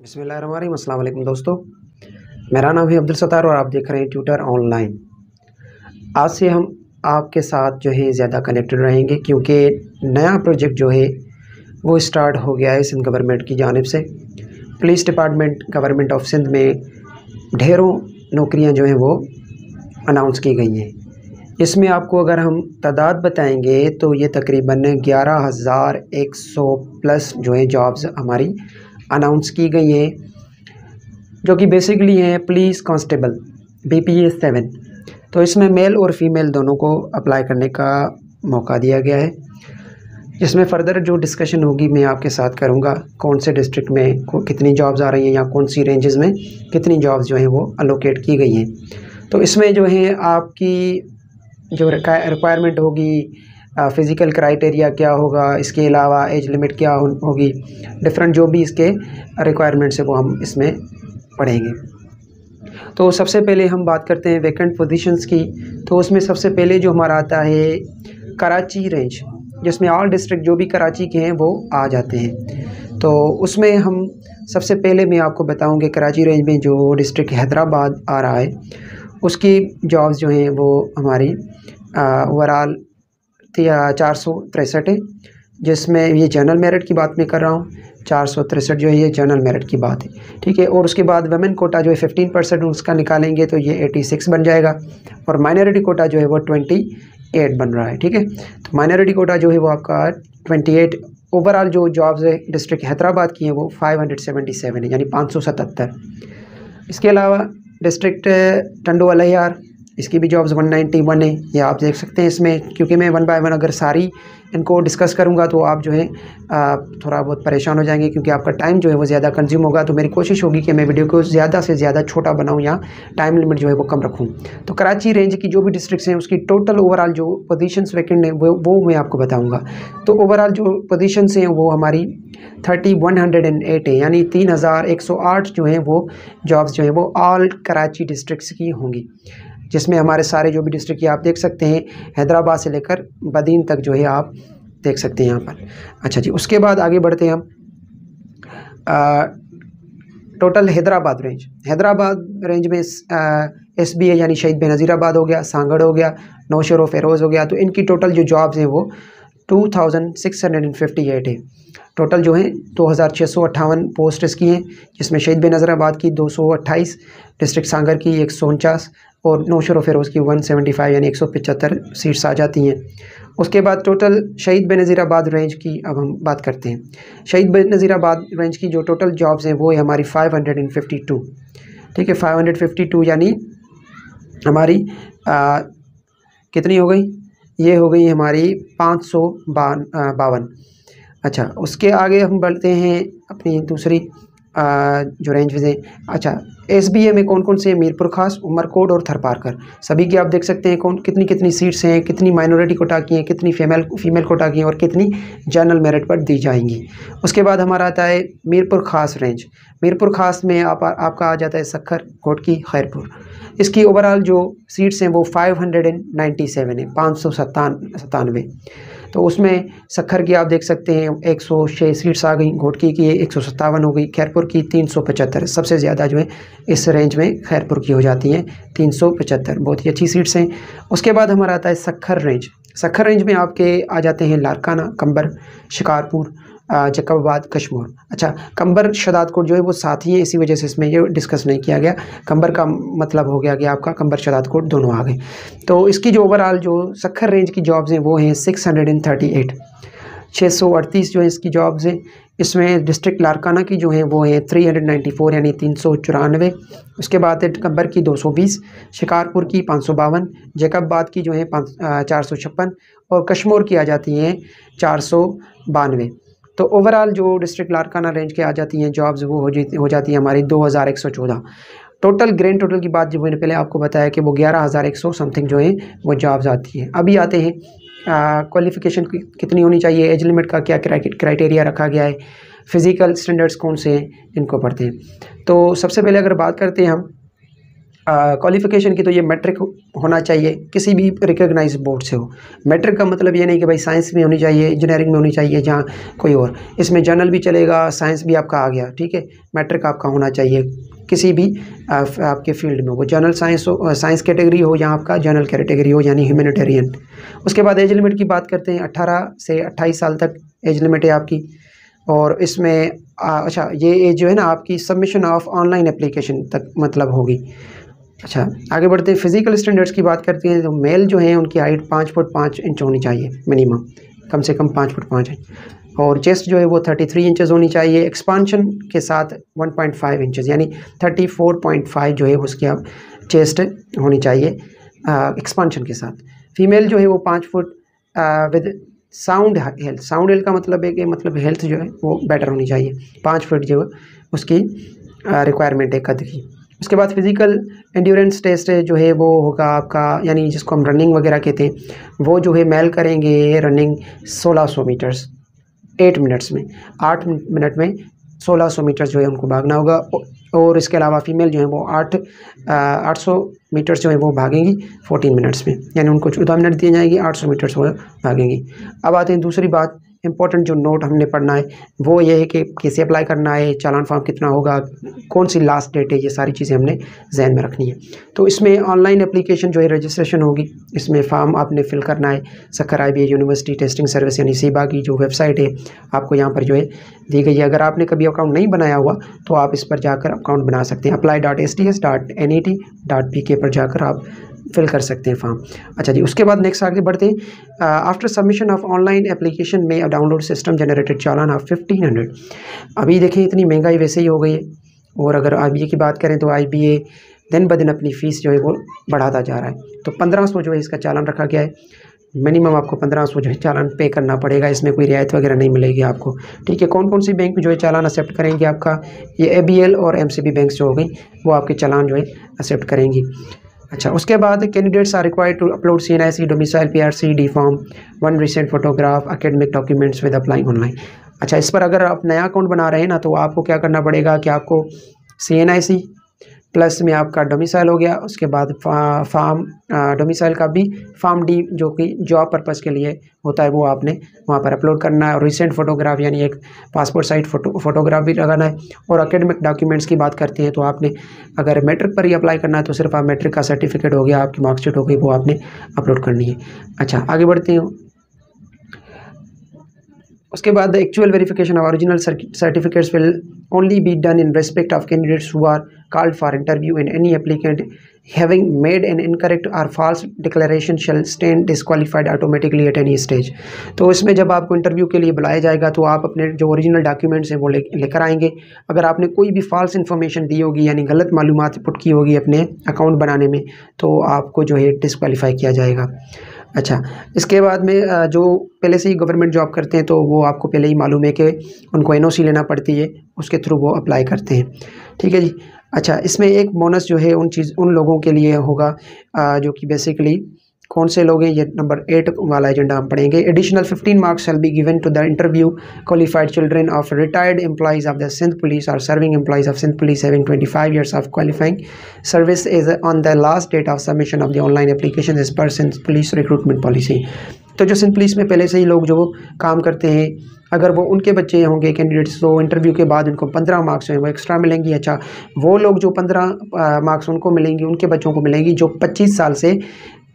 बिस्मिल्लाहिर्रहमानिर्रहीम। अस्सलाम वालेकुम दोस्तों, मेरा नाम है अब्दुल सत्तार और आप देख रहे हैं ट्यूटर ऑनलाइन। आज से हम आपके साथ जो है ज़्यादा कनेक्टेड रहेंगे क्योंकि नया प्रोजेक्ट जो है वो स्टार्ट हो गया है सिंध गवर्नमेंट की जानिब से। Police department government of Sindh में ढेरों नौकरियां जो हैं वो अनाउंस की गई हैं। इसमें आपको अगर हम तादाद बताएंगे तो ये तकरीबन 11,100 प्लस जो है जॉब्स हमारी अनाउंस की गई हैं, जो कि बेसिकली हैं पुलिस कांस्टेबल BPA 7। तो इसमें मेल और फीमेल दोनों को अप्लाई करने का मौका दिया गया है। इसमें फ़र्दर जो डिस्कशन होगी मैं आपके साथ करूंगा, कौन से डिस्ट्रिक्ट में कितनी जॉब्स आ रही हैं या कौन सी रेंजेस में कितनी जॉब्स जो हैं वो अलोकेट की गई हैं। तो इसमें जो है आपकी जो रिक्वायरमेंट होगी, फ़िज़िकल क्राइटेरिया क्या होगा, इसके अलावा एज लिमिट क्या होगी, डिफरेंट जो भी इसके रिक्वायरमेंट्स है वो हम इसमें पढ़ेंगे। तो सबसे पहले हम बात करते हैं वैकेंट पोजीशंस की। तो उसमें सबसे पहले जो हमारा आता है कराची रेंज, जिसमें ऑल डिस्ट्रिक्ट जो भी कराची के हैं वो आ जाते हैं। तो उसमें हम सबसे पहले मैं आपको बताऊंगी कराची रेंज में जो डिस्ट्रिक्ट हैदराबाद आ रहा है उसकी जॉब्स जो हैं वो हमारी ओवरऑल 463 है, जिसमें ये जनरल मेरिट की बात मैं कर रहा हूँ। 463 जो है ये जनरल मेरिट की बात है, ठीक है। और उसके बाद वमेन कोटा जो है 15% उसका निकालेंगे तो ये 86 बन जाएगा, और माइनॉरिटी कोटा जो है वो 28 बन रहा है, ठीक है। तो माइनॉरिटी कोटा जो है वो आपका 28। ओवरऑल जो जॉब्स है डिस्ट्रिक्ट हैदराबाद की हैं वो 577 है, यानी 577। इसके अलावा डिस्ट्रिक्ट टंडो अलियार, इसकी भी जॉब्स 191 है, ये आप देख सकते हैं इसमें। क्योंकि मैं 1 बाय 1 अगर सारी इनको डिस्कस करूंगा तो आप जो है थोड़ा बहुत परेशान हो जाएंगे, क्योंकि आपका टाइम जो है वो ज़्यादा कंज्यूम होगा। तो मेरी कोशिश होगी कि मैं वीडियो को ज़्यादा से ज़्यादा छोटा बनाऊं या टाइम लिमिट जो है वो कम रखूं। तो कराची रेंज की जो भी डिस्ट्रिक्ट्स हैं उसकी टोटल ओवरऑल जो पोजीशंस वैकेंट हैं वो मैं आपको बताऊँगा। तो ओवरऑल जो पोजीशंस हैं वो हमारी 3108 है, यानी 3108 जो हैं वो जॉब्स जो हैं वो ऑल कराची डिस्ट्रिक्ट्स की होंगी, जिसमें हमारे सारे जो भी डिस्ट्रिक्ट आप देख सकते हैं, हैदराबाद से लेकर बदीन तक जो है आप देख सकते हैं यहाँ पर। अच्छा जी, उसके बाद आगे बढ़ते हैं हम टोटल हैदराबाद रेंज में SBA यानी शहीद बेनज़ीराबाद हो गया, सांगड़ हो गया, नौशेर व फेरोज़ हो गया। तो इनकी टोटल जो जॉब्स हैं वो 2658 है। टोटल जो है 2658 पोस्ट इसकी हैं, जिसमें शहीद बेनज़ीराबाद की 228, डिस्ट्रिक्ट सांगर की 149 और नौशेर व फेरोज़ की 175 यानी 175 सीट्स आ जाती हैं। उसके बाद टोटल शहीद बेनज़ीराबाद रेंज की अब हम बात करते हैं। शहीद बेनज़ीराबाद रेंज की जो टोटल जॉब्स हैं वो है हमारी 552, ठीक है। 552 यानी हमारी कितनी हो गई, ये हो गई हमारी 552। अच्छा, उसके आगे हम बढ़ते हैं अपनी दूसरी जो रेंज हैं। अच्छा, SBA में कौन कौन से हैं, मीरपुर खास, उमरकोट और थरपारकर, सभी की आप देख सकते हैं कौन कितनी कितनी सीट्स हैं, कितनी माइनॉरिटी कोटा की हैं, कितनी फीमेल कोटा की हैं और कितनी जनरल मेरिट पर दी जाएंगी। उसके बाद हमारा आता है मीरपुर खास रेंज। मीरपुर खास में आपका आ जाता है सक्खर, कोटकी, खैरपुर। इसकी ओवरऑल जो सीट्स हैं वो 597 है, 597। तो उसमें सक्खर की आप देख सकते हैं 106 सीट्स आ गई, घोटकी की 157 हो गई, खैरपुर की 375। सबसे ज़्यादा जो है इस रेंज में खैरपुर की हो जाती हैं 375, बहुत ही अच्छी सीट्स हैं। उसके बाद हमारा आता है सक्खर रेंज में आपके आ जाते हैं लारकाना, कंबर, शिकारपुर, जैकबाबाद, कश्मीर। अच्छा, कंबर शदादकोट जो है वो साथ ही है, इसी वजह से इसमें ये डिस्कस नहीं किया गया। कंबर का मतलब हो गया कि आपका कंबर शदादकोट दोनों आ गए। तो इसकी जो ओवरऑल जो सक्खर रेंज की जॉब्स हैं वो हैं 638, 638 जो है इसकी जॉब्स हैं। इसमें डिस्ट्रिक्ट लारकाना की जो हैं वो हैं 394 यानी 394। उसके बाद है कंबर की 220, शिकारपुर की 552, जैकबाबाद की जो है 456 और कश्मीर की आ जाती हैं 492। तो ओवरऑल जो डिस्ट्रिक्ट लारकाना रेंज के आ जाती हैं जॉब्स वो हो जाती है हमारी 2114। टोटल ग्रैंड टोटल की बात जो मैंने पहले आपको बताया कि वो 11,100 समथिंग जो है वो जॉब्स आती हैं। अभी आते हैं क्वालिफ़िकेशन कितनी होनी चाहिए, एज लिमिट का क्या क्राइटेरिया रखा गया है, फ़िज़िकल स्टैंडर्ड्स कौन से हैं, इनको पढ़ते हैं। तो सबसे पहले अगर बात करते हैं हम क्वालिफ़िकेशन की तो ये मैट्रिक होना चाहिए, किसी भी रिकॉग्नाइज्ड बोर्ड से हो। मैट्रिक का मतलब ये नहीं कि भाई साइंस में होनी चाहिए, इंजीनियरिंग में होनी चाहिए, जहाँ कोई और, इसमें जनरल भी चलेगा, साइंस भी आपका आ गया, ठीक है। मैट्रिक आपका होना चाहिए किसी भी आपके फील्ड में, वो जनरल साइंस हो, साइंस कैटेगरी हो या आपका जनरल कैटेगरी हो यानी ह्यूमैनिटेरियन। उसके बाद एज लिमिट की बात करते हैं, 18 से 28 साल तक एज लिमिट है आपकी। और इसमें अच्छा, ये एज जो है ना आपकी सबमिशन ऑफ ऑनलाइन एप्लीकेशन तक मतलब होगी। अच्छा, आगे बढ़ते हैं, फिजिकल स्टैंडर्ड्स की बात करते हैं। तो मेल जो हैं उनकी हाइट 5 फुट 5 इंच होनी चाहिए मिनिमम, कम से कम 5 फुट 5 इंच। और चेस्ट जो है वो 33 इंचज़ होनी चाहिए, एक्सपांशन के साथ 1.5 इंचज़ यानी 34.5 जो है उसकी आप चेस्ट होनी चाहिए एक्सपांशन के साथ। फीमेल जो है वो 5 foot with sound health. Sound health का मतलब है कि मतलब हेल्थ जो है वो बेटर होनी चाहिए, 5 फुट जो है उसकी रिक्वायरमेंट है कद की। उसके बाद फिज़िकल एंड्योरेंस टेस्ट जो है वो होगा आपका, यानी जिसको हम रनिंग वगैरह कहते हैं, वो जो है मेल करेंगे रनिंग 1600 मीटर्स 8 मिनट्स में, 8 मिनट में 1600 मीटर जो है उनको भागना होगा। और इसके अलावा फीमेल जो है वो 800 मीटर्स जो है वो भागेंगी 14 मिनट्स में, यानी उनको 14 मिनट दिए जाएंगे, 800 मीटर्स वो भागेंगी। अब आते हैं दूसरी बात, इंपॉर्टेंट जो नोट हमने पढ़ना है वो ये है कि कैसे अप्लाई करना है, चालान फॉर्म कितना होगा, कौन सी लास्ट डेट है, ये सारी चीज़ें हमने जहन में रखनी है। तो इसमें ऑनलाइन एप्लीकेशन जो है रजिस्ट्रेशन होगी, इसमें फॉर्म आपने फिल करना है। सक्कर IBA यूनिवर्सिटी टेस्टिंग सर्विस यानी सीबा की जो वेबसाइट है आपको यहाँ पर जो है दी गई है। अगर आपने कभी अकाउंट नहीं बनाया हुआ तो आप इस पर जाकर अकाउंट बना सकते हैं। apply.sts.net.pk पर जाकर आप फिल कर सकते हैं फॉर्म। अच्छा जी, उसके बाद नेक्स्ट आगे बढ़ते हैं। After submission of online application में download system generated challan of 1500। अभी देखें इतनी महंगाई वैसे ही हो गई है, और अगर IBA की बात करें तो IBA दिन ब दिन अपनी फ़ीस जो है वो बढ़ाता जा रहा है। तो 1500 जो है इसका चालान रखा गया है, मिनिमम आपको 1500 जो है चालान पे करना पड़ेगा, इसमें कोई रियायत वगैरह नहीं मिलेगी आपको, ठीक है। कौन कौन सी बैंक जो है चालान एक्सेप्ट करेंगे आपका, ये ABL और MCB बैंक जो हो गई वो आपके चालान जो है एक्सेप्ट करेंगी। अच्छा, उसके बाद candidates are required to upload CNIC domicile PRC D form 1 recent photograph academic documents with applying online. अच्छा, इस पर अगर आप नया अकाउंट बना रहे हैं ना तो आपको क्या करना पड़ेगा कि आपको CNIC प्लस में आपका डोमिसाइल हो गया, उसके बाद फॉर्म डोमिसाइल का भी फॉर्म D जो कि जॉब पर्पज़ के लिए होता है वो आपने वहाँ पर अपलोड करना है। और रिसेंट फोटोग्राफ यानी एक पासपोर्ट साइज फोटोग्राफ भी लगाना है। और एकेडमिक डॉक्यूमेंट्स की बात करते हैं तो आपने अगर मैट्रिक पर ही अप्लाई करना है तो सिर्फ आप मैट्रिक का सर्टिफिकेट हो गया, आपकी मार्कशीट हो गई, वो आपने अपलोड करनी है। अच्छा, आगे बढ़ते हैं। उसके बाद the actual verification of original certificates will only be done in respect of candidates who are called for interview and any applicant having made an incorrect or false declaration shall stand disqualified automatically at any stage. तो इसमें जब आपको interview के लिए बुलाया जाएगा तो आप अपने जो ओरिजिनल डॉक्यूमेंट्स हैं वो लेकर आएंगे। अगर आपने कोई भी फॉल्स इन्फॉर्मेशन दी होगी यानी गलत मालूमात पुट की होगी अपने अकाउंट बनाने में तो आपको जो है डिस्क्वालीफाई किया जाएगा। अच्छा, इसके बाद में जो पहले से ही गवर्नमेंट जॉब करते हैं तो वो आपको पहले ही मालूम है कि उनको NOC लेना पड़ती है, उसके थ्रू वो अप्लाई करते हैं, ठीक है जी। अच्छा, इसमें एक बोनस जो है उन लोगों के लिए होगा जो कि बेसिकली कौन से लोग हैं, ये नंबर 8 वाला एजेंडा हम पढ़ेंगे। Additional 15 marks shall be given to the interview qualified children of retired employees of the Sindh police or serving employees of Sindh police having 25 years of qualifying service is on the last date of submission of the online application as per Sindh police recruitment policy. तो जो Sindh police में पहले से ही लोग जो काम करते हैं अगर वो उनके बच्चे होंगे कैंडिडेट्स तो इंटरव्यू के बाद उनको 15 मार्क्स हैं वो एक्स्ट्रा मिलेंगी। अच्छा, वो लोग जो 15 मार्क्स उनको मिलेंगी उनके बच्चों को मिलेंगी जो 25 साल से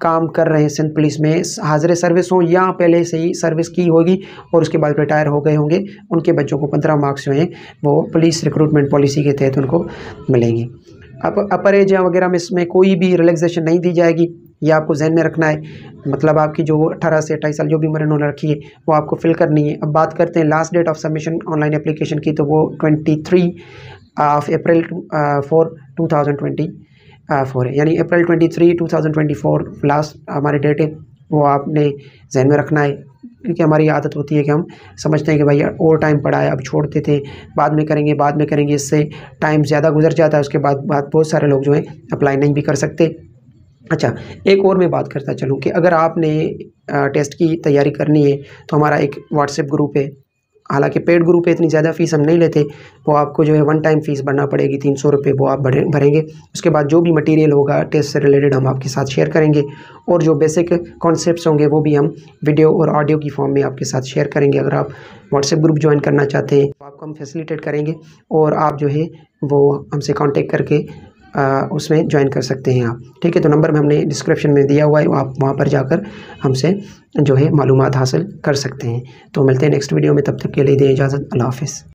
काम कर रहे हैं सिंध पुलिस में, हाजिर सर्विस हो या पहले से ही सर्विस की होगी और उसके बाद रिटायर हो गए होंगे, उनके बच्चों को 15 मार्क्स जो हैं वो पुलिस रिक्रूटमेंट पॉलिसी के तहत उनको मिलेंगी। अब अपर एज वगैरह में इसमें कोई भी रिलैक्सेशन नहीं दी जाएगी, ये आपको जहन में रखना है। मतलब आपकी जो 18 से 28 साल जो भी उम्र उन्होंने रखी है वो आपको फिल करनी है। अब बात करते हैं last date of submission online application की, तो वो 23 अप्रैल 2024 है, यानी अप्रैल 23 2024 लास्ट हमारी डेट है। वो आपने जहन में रखना है क्योंकि हमारी आदत होती है कि हम समझते हैं कि भाई और टाइम पड़ा है, अब छोड़ देते हैं, बाद में करेंगे, इससे टाइम ज़्यादा गुजर जाता है। उसके बाद बहुत सारे लोग जो हैं अप्लाई नहीं भी कर सकते। अच्छा, एक और मैं बात करता चलूँ कि अगर आपने टेस्ट की तैयारी करनी है तो हमारा एक व्हाट्सएप ग्रुप है, हालांकि पेड ग्रुप पे इतनी ज़्यादा फ़ीस हम नहीं लेते, वो आपको जो है वन टाइम फ़ीस भरना पड़ेगी 300 रुपये, वो आप भरेंगे। उसके बाद जो भी मटेरियल होगा टेस्ट से रिलेटेड हम आपके साथ शेयर करेंगे, और जो बेसिक कॉन्सेप्ट्स होंगे वो भी हम वीडियो और ऑडियो की फॉर्म में आपके साथ शेयर करेंगे। अगर आप व्हाट्सएप ग्रुप ज्वाइन करना चाहते हैं तो आपको हम फैसिलिटेट करेंगे, और आप जो है वो हमसे कांटेक्ट करके उसमें ज्वाइन कर सकते हैं आप। ठीक है, तो नंबर में हमने डिस्क्रिप्शन में दिया हुआ है, आप वहाँ पर जाकर हमसे जो है मालूमात हासिल कर सकते हैं। तो मिलते हैं नेक्स्ट वीडियो में, तब तक के लिए दें इजाज़त। अल्लाह हाफ़िज़।